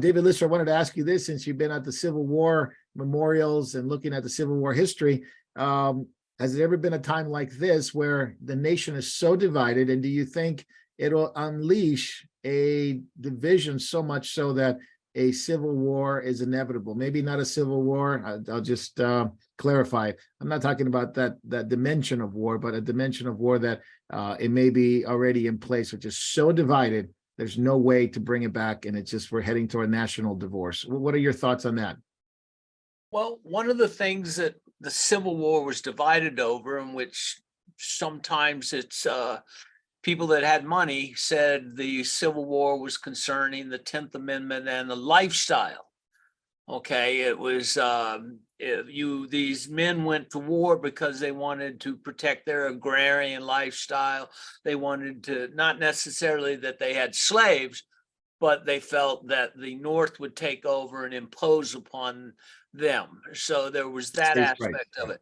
David Lister, I wanted to ask you this, since you've been at the Civil War memorials and looking at the Civil War history. Has there ever been a time like this where the nation is so divided? And do you think it'll unleash a division so much so that a civil war is inevitable? Maybe not a civil war. I'll just clarify. I'm not talking about that dimension of war, but a dimension of war that it may be already in place, which is so divided, there's no way to bring it back. And it's just, we're heading toward a national divorce. What are your thoughts on that? Well, one of the things that the Civil War was divided over, in which sometimes it's people that had money said the Civil War was concerning the 10th Amendment and the lifestyle. Okay, it was these men went to war because they wanted to protect their agrarian lifestyle. They wanted to, not necessarily that they had slaves, but they felt that the North would take over and impose upon them. So there was that States' aspect rights. of it.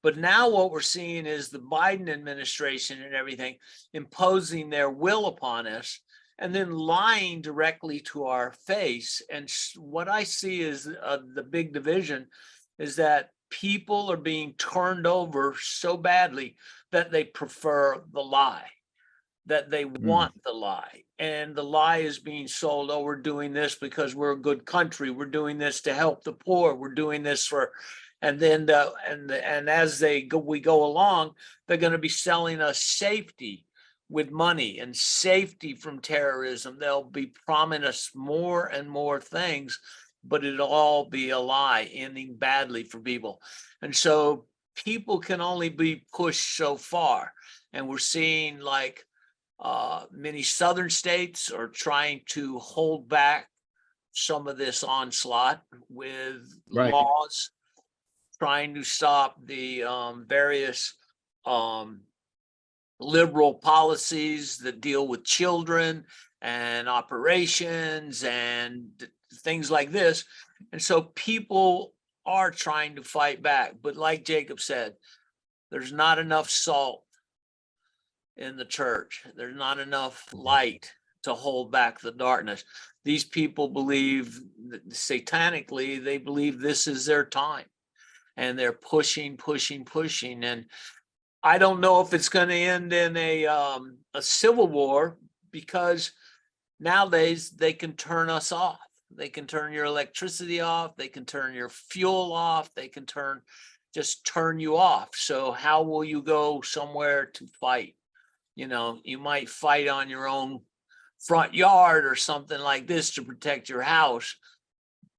But now what we're seeing is the Biden administration and everything imposing their will upon us and then lying directly to our face. And what I see is the big division is that people are being turned over so badly that they prefer the lie, that they want the lie. And the lie is being sold, oh, we're doing this because we're a good country. We're doing this to help the poor. We're doing this for, and then and as we go along, they're going to be selling us safety with money and safety from terrorism. They'll be promising us more and more things, but it'll all be a lie, ending badly for people. And so people can only be pushed so far. And we're seeing like many southern states are trying to hold back some of this onslaught with laws, trying to stop the various liberal policies that deal with children and operations and things like this. And so people are trying to fight back. But like Jacob said, there's not enough salt in the church. There's not enough light to hold back the darkness. These people believe satanically, they believe this is their time. And they're pushing. And I don't know if it's going to end in a civil war, because nowadays they can turn us off. They can turn your electricity off. They can turn your fuel off. They can just turn you off. So how will you go somewhere to fight? You know, you might fight on your own front yard or something like this to protect your house,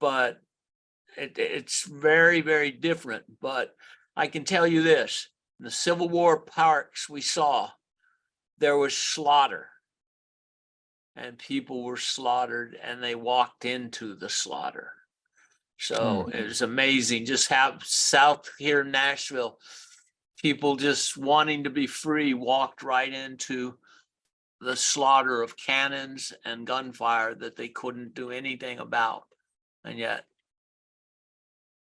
but it's very, very different. But I can tell you this, in the Civil War parks we saw, there was slaughter. And people were slaughtered and they walked into the slaughter. So it was amazing. Just how south here in Nashville, people just wanting to be free walked right into the slaughter of cannons and gunfire that they couldn't do anything about. And yet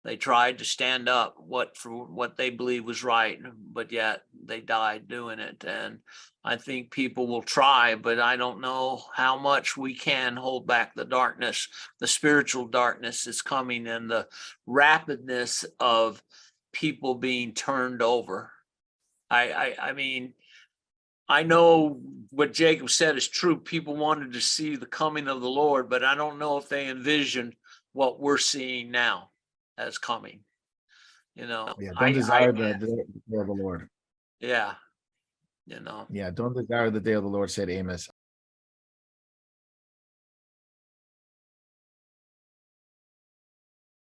they tried to stand up for what they believe was right, but yet they died doing it. And I think people will try, but I don't know how much we can hold back the darkness. The spiritual darkness is coming, and the rapidness of people being turned over. I mean, I know what Jacob said is true. People wanted to see the coming of the Lord, but I don't know if they envisioned what we're seeing now as coming. You know, Yeah, don't desire the day of the Lord. Yeah, you know. Yeah, don't desire the day of the Lord, said Amos.